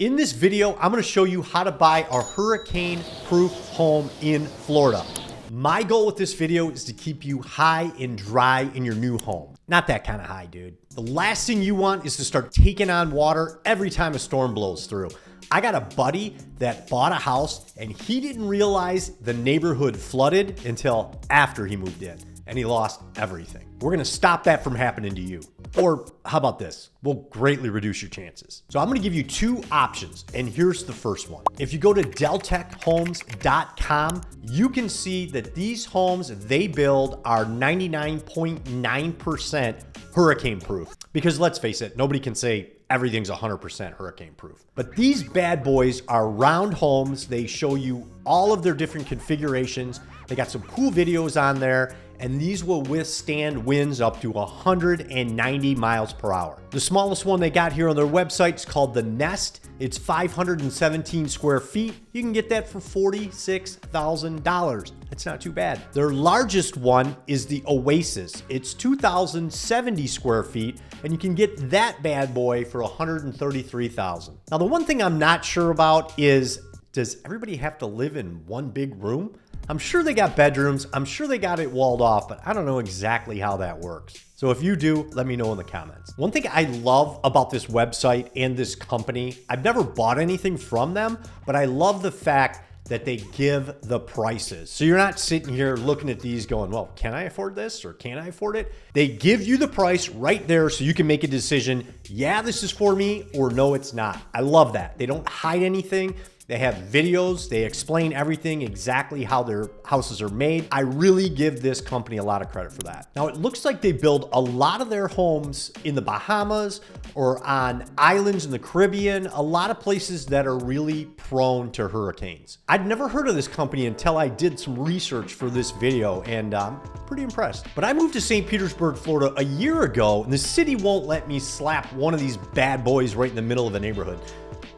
In this video, I'm gonna show you how to buy a hurricane-proof home in Florida. My goal with this video is to keep you high and dry in your new home. Not that kind of high, dude. The last thing you want is to start taking on water every time a storm blows through. I got a buddy that bought a house and he didn't realize the neighborhood flooded until after he moved in, and he lost everything. We're gonna stop that from happening to you. Or how about this? We'll greatly reduce your chances. So I'm gonna give you two options, and here's the first one. If you go to deltechhomes.com, you can see that these homes they build are 99.9% hurricane proof. Because let's face it, nobody can say everything's 100% hurricane proof. But these bad boys are round homes. They show you all of their different configurations. They got some cool videos on there, and these will withstand winds up to 190 miles per hour. The smallest one they got here on their website is called the Nest. It's 517 square feet. You can get that for $46,000. That's not too bad. Their largest one is the Oasis. It's 2,070 square feet, and you can get that bad boy for $133,000. Now, the one thing I'm not sure about is, does everybody have to live in one big room? I'm sure they got bedrooms. I'm sure they got it walled off, but I don't know exactly how that works. So if you do, let me know in the comments. One thing I love about this website and this company, I've never bought anything from them, but I love the fact that they give the prices. So you're not sitting here looking at these going, well, can I afford this or can I afford it? They give you the price right there so you can make a decision, yeah, this is for me, or no, it's not. I love that. They don't hide anything. They have videos. They explain everything, exactly how their houses are made. I really give this company a lot of credit for that. Now, it looks like they build a lot of their homes in the Bahamas or on islands in the Caribbean, a lot of places that are really prone to hurricanes. I'd never heard of this company until I did some research for this video, and I'm pretty impressed. But I moved to St. Petersburg, Florida a year ago, and the city won't let me slap one of these bad boys right in the middle of the neighborhood.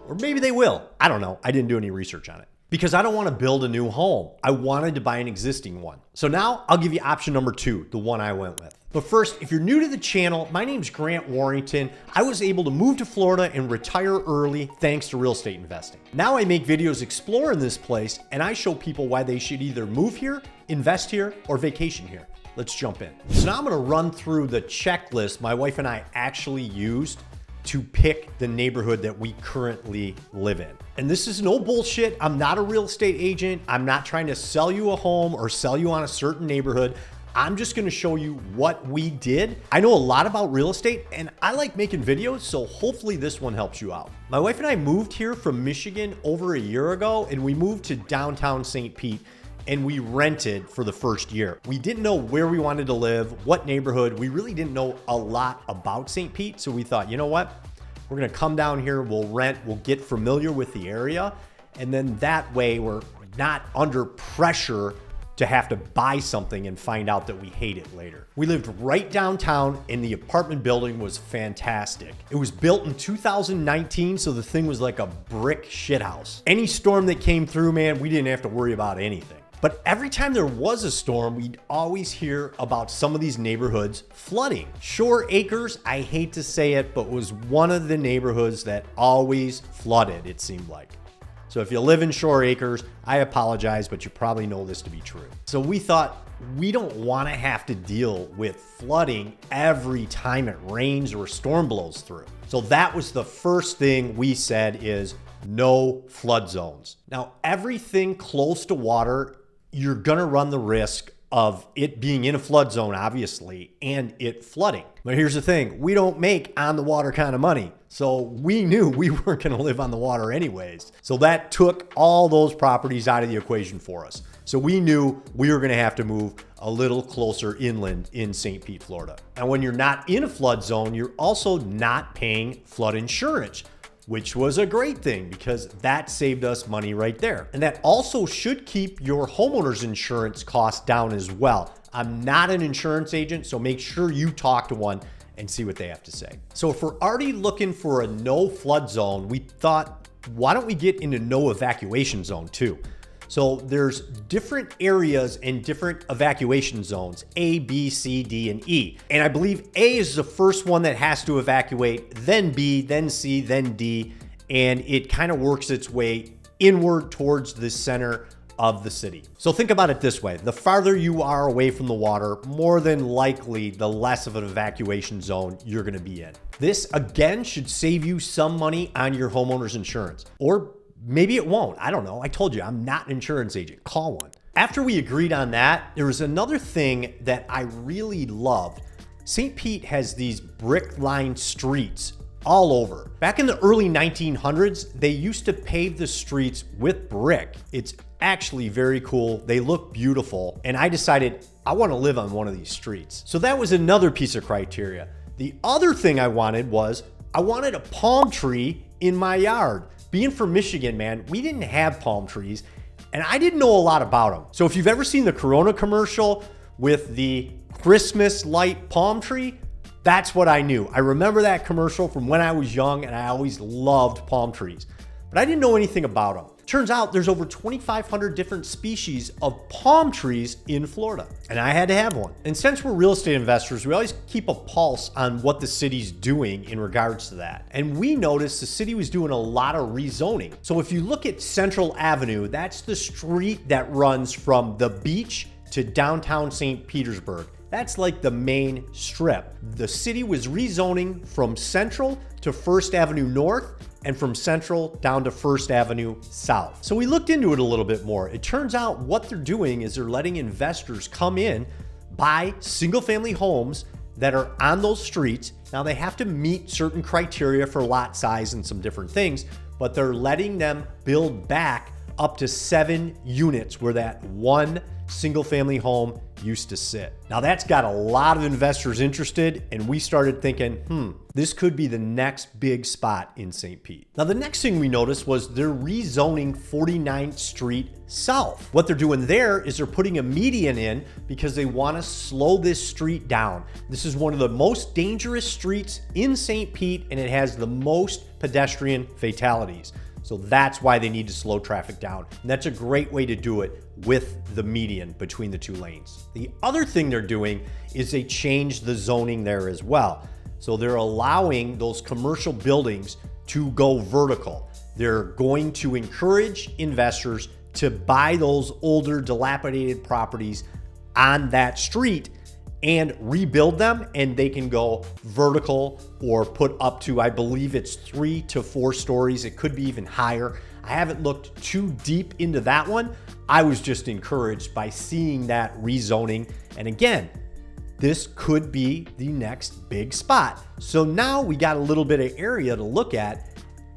Or maybe they will. I don't know. I didn't do any research on it. Because I don't want to build a new home. I wanted to buy an existing one. So now I'll give you option number two, the one I went with. But first, if you're new to the channel, my name's Grant Warrington. I was able to move to Florida and retire early thanks to real estate investing. Now I make videos exploring this place, and I show people why they should either move here, invest here, or vacation here. Let's jump in. So now I'm going to run through the checklist my wife and I actually used to pick the neighborhood that we currently live in. And this is no bullshit. I'm not a real estate agent. I'm not trying to sell you a home or sell you on a certain neighborhood. I'm just gonna show you what we did. I know a lot about real estate and I like making videos, so hopefully this one helps you out. My wife and I moved here from Michigan over a year ago, and we moved to downtown St. Pete, and we rented for the first year. We didn't know where we wanted to live, what neighborhood. We really didn't know a lot about St. Pete. So we thought, you know what? We're gonna come down here, we'll rent, we'll get familiar with the area. And then that way we're not under pressure to have to buy something and find out that we hate it later. We lived right downtown, and the apartment building was fantastic. It was built in 2019, so the thing was like a brick shithouse. Any storm that came through, man, we didn't have to worry about anything. But every time there was a storm, we'd always hear about some of these neighborhoods flooding. Shore Acres, I hate to say it, but was one of the neighborhoods that always flooded, it seemed like. So if you live in Shore Acres, I apologize, but you probably know this to be true. So we thought, we don't want to have to deal with flooding every time it rains or a storm blows through. So that was the first thing we said is no flood zones. Now, everything close to water, you're going to run the risk of it being in a flood zone, obviously, and it flooding. But here's the thing, we don't make on the water kind of money. So we knew we weren't going to live on the water anyways. So that took all those properties out of the equation for us. So we knew we were going to have to move a little closer inland in St. Pete, Florida. And when you're not in a flood zone, you're also not paying flood insurance, which was a great thing because that saved us money right there. And that also should keep your homeowner's insurance costs down as well. I'm not an insurance agent, so make sure you talk to one and see what they have to say. So if we're already looking for a no flood zone, we thought, why don't we get into no evacuation zone too? So there's different areas and different evacuation zones, A, B, C, D, and E. And I believe A is the first one that has to evacuate, then B, then C, then D, and it kind of works its way inward towards the center of the city. So think about it this way. The farther you are away from the water, more than likely, the less of an evacuation zone you're gonna be in. This, again, should save you some money on your homeowner's insurance. Or maybe it won't. I don't know. I told you, I'm not an insurance agent. Call one. After we agreed on that, there was another thing that I really loved. St. Pete has these brick-lined streets all over. Back in the early 1900s, they used to pave the streets with brick. It's actually very cool. They look beautiful. And I decided I want to live on one of these streets. So that was another piece of criteria. The other thing I wanted was I wanted a palm tree in my yard. Being from Michigan, man, we didn't have palm trees and I didn't know a lot about them. So if you've ever seen the Corona commercial with the Christmas light palm tree, that's what I knew. I remember that commercial from when I was young and I always loved palm trees, but I didn't know anything about them. Turns out there's over 2,500 different species of palm trees in Florida, and I had to have one. And since we're real estate investors, we always keep a pulse on what the city's doing in regards to that. And we noticed the city was doing a lot of rezoning. So if you look at Central Avenue, that's the street that runs from the beach to downtown St. Petersburg. That's like the main strip. The city was rezoning from Central to First Avenue North and from Central down to First Avenue South. So we looked into it a little bit more. It turns out what they're doing is they're letting investors come in, buy single family homes that are on those streets. Now they have to meet certain criteria for lot size and some different things, but they're letting them build back up to 7 units where that one single family home used to sit. Now that's got a lot of investors interested, and we started thinking, this could be the next big spot in St. Pete. Now the next thing we noticed was they're rezoning 49th Street South. What they're doing there is they're putting a median in because they want to slow this street down. This is one of the most dangerous streets in St. Pete, and it has the most pedestrian fatalities. So that's why they need to slow traffic down. And that's a great way to do it with the median between the 2 lanes. The other thing they're doing is they changed the zoning there as well. So they're allowing those commercial buildings to go vertical. They're going to encourage investors to buy those older dilapidated properties on that street and rebuild them, and they can go vertical or put up to, I believe it's 3 to 4 stories. It could be even higher. I haven't looked too deep into that one. I was just encouraged by seeing that rezoning. And again, this could be the next big spot. So now we got a little bit of area to look at,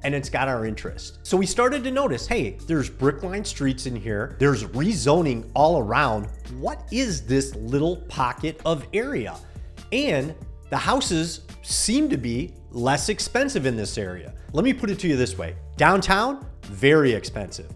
and it's got our interest. So we started to notice, hey, there's brick-lined streets in here. There's rezoning all around. What is this little pocket of area? And the houses seem to be less expensive in this area. Let me put it to you this way. Downtown, very expensive.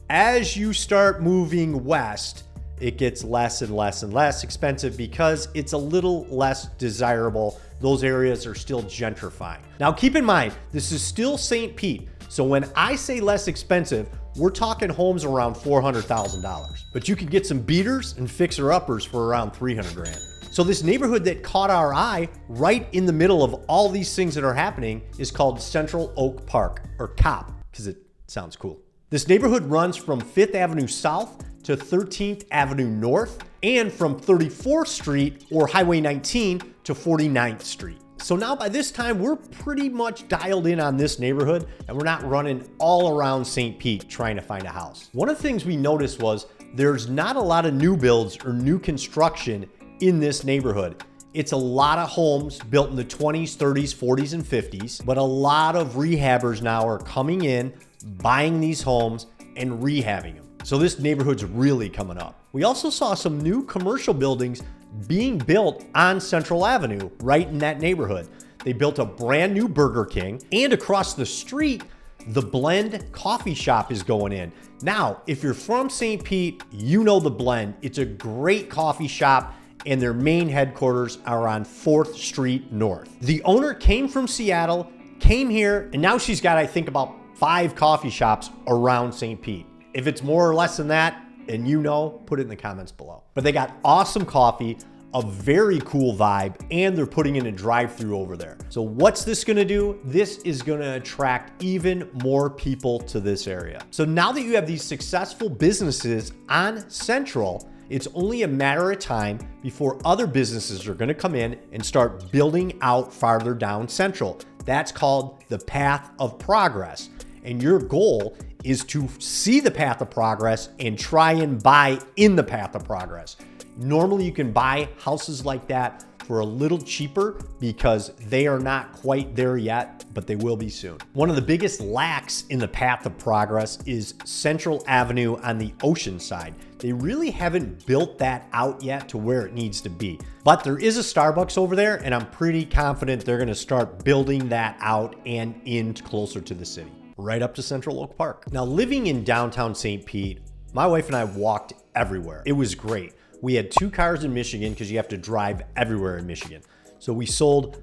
As you start moving west, it gets less and less and less expensive because it's a little less desirable. Those areas are still gentrifying. Now keep in mind, this is still St. Pete. So when I say less expensive, we're talking homes around $400,000. But you can get some beaters and fixer-uppers for around 300 grand. So this neighborhood that caught our eye right in the middle of all these things that are happening is called Central Oak Park, or COP, because it sounds cool. This neighborhood runs from 5th Avenue South to 13th Avenue North, and from 34th Street or Highway 19 to 49th Street. So now by this time, we're pretty much dialed in on this neighborhood, and we're not running all around St. Pete trying to find a house. One of the things we noticed was there's not a lot of new builds or new construction in this neighborhood. It's a lot of homes built in the 20s, 30s, 40s, and 50s, but a lot of rehabbers now are coming in, buying these homes and rehabbing them. So this neighborhood's really coming up. We also saw some new commercial buildings being built on Central Avenue, right in that neighborhood. They built a brand new Burger King, and across the street, the Blend coffee shop is going in. Now, if you're from St. Pete, you know the Blend. It's a great coffee shop, and their main headquarters are on 4th Street North. The owner came from Seattle, came here, and now she's got, I think, about 5 coffee shops around St. Pete. If it's more or less than that, and you know, put it in the comments below. But they got awesome coffee, a very cool vibe, and they're putting in a drive-through over there. So what's this gonna do? This is gonna attract even more people to this area. So now that you have these successful businesses on Central, it's only a matter of time before other businesses are gonna come in and start building out farther down Central. That's called the path of progress. And your goal is to see the path of progress and try and buy in the path of progress. Normally you can buy houses like that for a little cheaper because they are not quite there yet, but they will be soon. One of the biggest lacks in the path of progress is Central Avenue on the ocean side. They really haven't built that out yet to where it needs to be. But there is a Starbucks over there, and I'm pretty confident they're gonna start building that out and in closer to the city, right up to Central Oak Park. Now, living in downtown St. Pete, my wife and I walked everywhere. It was great. We had 2 cars in Michigan because you have to drive everywhere in Michigan. So we sold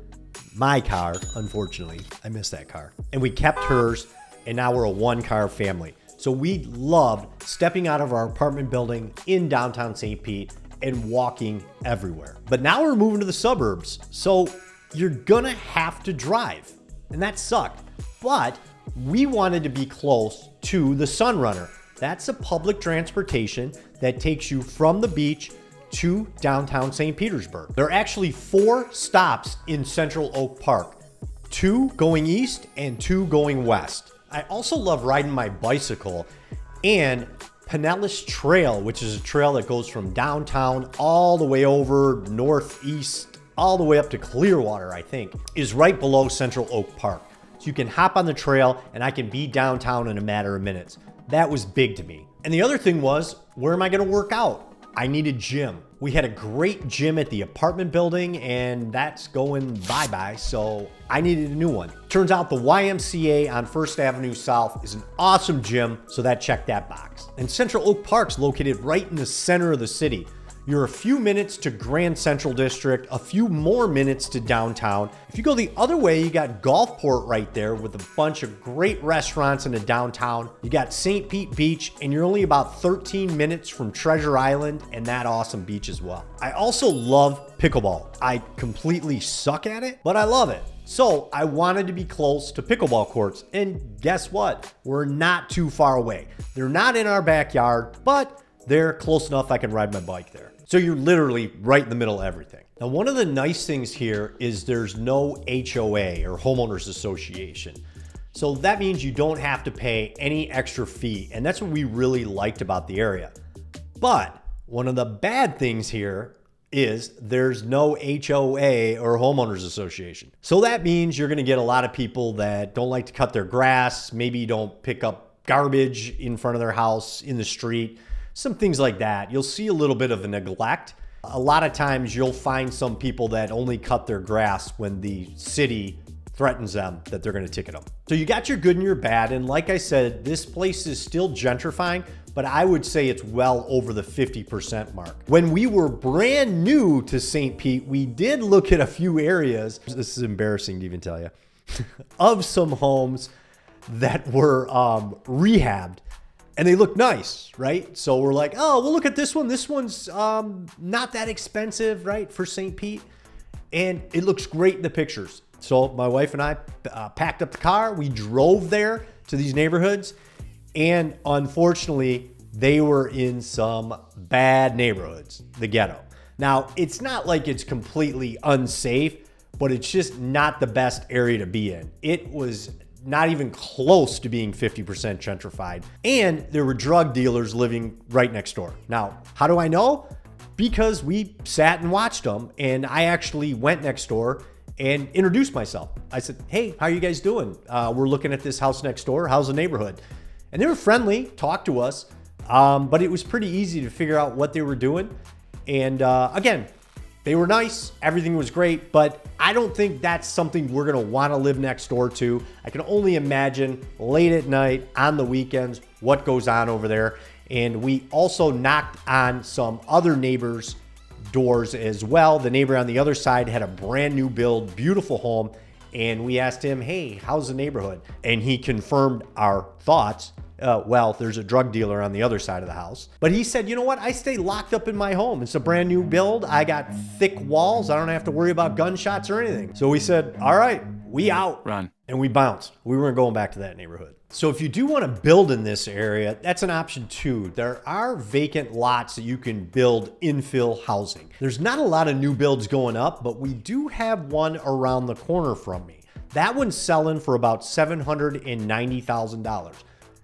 my car, unfortunately. I miss that car. And we kept hers, and now we're a 1-car family. So we loved stepping out of our apartment building in downtown St. Pete and walking everywhere. But now we're moving to the suburbs, so you're gonna have to drive. And that sucked. But we wanted to be close to the Sunrunner. That's a public transportation that takes you from the beach to downtown St. Petersburg. There are actually 4 stops in Central Oak Park, 2 going east and 2 going west. I also love riding my bicycle and Pinellas Trail, which is a trail that goes from downtown all the way over northeast, all the way up to Clearwater, I think, is right below Central Oak Park. So you can hop on the trail and I can be downtown in a matter of minutes. That was big to me. And the other thing was, where am I gonna work out? I need a gym. We had a great gym at the apartment building and that's going bye-bye, so I needed a new one. Turns out the YMCA on First Avenue South is an awesome gym, so that checked that box. And Central Oak Park's located right in the center of the city. You're a few minutes to Grand Central District, a few more minutes to downtown. If you go the other way, you got Gulfport right there with a bunch of great restaurants in the downtown. You got St. Pete Beach, and you're only about 13 minutes from Treasure Island and that awesome beach as well. I also love pickleball. I completely suck at it, but I love it. So I wanted to be close to pickleball courts, and guess what? We're not too far away. They're not in our backyard, but they're close enough I can ride my bike there. So you're literally right in the middle of everything. Now, one of the nice things here is there's no HOA or homeowners association. So that means you don't have to pay any extra fee. And that's what we really liked about the area. But one of the bad things here is there's no HOA or homeowners association. So that means you're gonna get a lot of people that don't like to cut their grass, maybe don't pick up garbage in front of their house, in the street, some things like that. You'll see a little bit of a neglect. A lot of times you'll find some people that only cut their grass when the city threatens them that they're gonna ticket them. So you got your good and your bad, and like I said, this place is still gentrifying, but I would say it's well over the 50% mark. When we were brand new to St. Pete, we did look at a few areas, this is embarrassing to even tell you, of some homes that were rehabbed. And they look nice, right? So we're like, oh, we'll look at this one. This one's not that expensive, right, for St. Pete. And it looks great in the pictures. So my wife and I packed up the car. We drove there to these neighborhoods. And unfortunately, they were in some bad neighborhoods, the ghetto. Now, it's not like it's completely unsafe, but it's just not the best area to be in. It was not even close to being 50% gentrified. And there were drug dealers living right next door. Now, how do I know? Because we sat and watched them, and I actually went next door and introduced myself. I said, hey, how you guys doing? We're looking at this house next door. How's the neighborhood? And they were friendly, talked to us, but it was pretty easy to figure out what they were doing. And again, they were nice, everything was great, but I don't think that's something we're gonna wanna live next door to. I can only imagine late at night, on the weekends, what goes on over there. And we also knocked on some other neighbors' doors as well. The neighbor on the other side had a brand new build, beautiful home. And we asked him, hey, how's the neighborhood? And he confirmed our thoughts Well, there's a drug dealer on the other side of the house. But he said, you know what? I stay locked up in my home. It's a brand new build. I got thick walls. I don't have to worry about gunshots or anything. So we said, all right, we out. Run. And we bounced. We weren't going back to that neighborhood. So if you do want to build in this area, that's an option too. There are vacant lots that you can build infill housing. There's not a lot of new builds going up, but we do have one around the corner from me. That one's selling for about $790,000,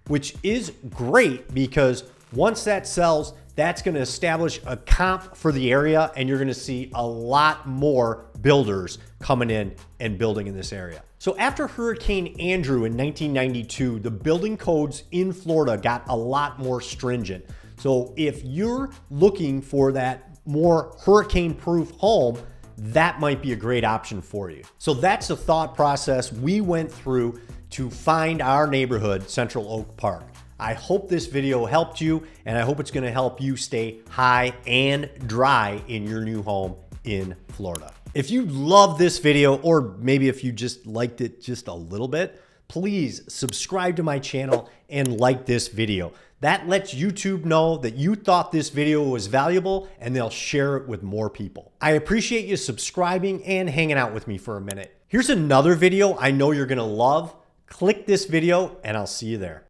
which is great because once that sells, that's going to establish a comp for the area, and you're going to see a lot more builders coming in and building in this area. So after Hurricane Andrew in 1992, the building codes in Florida got a lot more stringent. So if you're looking for that more hurricane-proof home, that might be a great option for you. So that's the thought process we went through to find our neighborhood, Central Oak Park. I hope this video helped you, and I hope it's gonna help you stay high and dry in your new home in Florida. If you love this video, or maybe if you just liked it just a little bit, please subscribe to my channel and like this video. That lets YouTube know that you thought this video was valuable, and they'll share it with more people. I appreciate you subscribing and hanging out with me for a minute. Here's another video I know you're gonna love. Click this video and I'll see you there.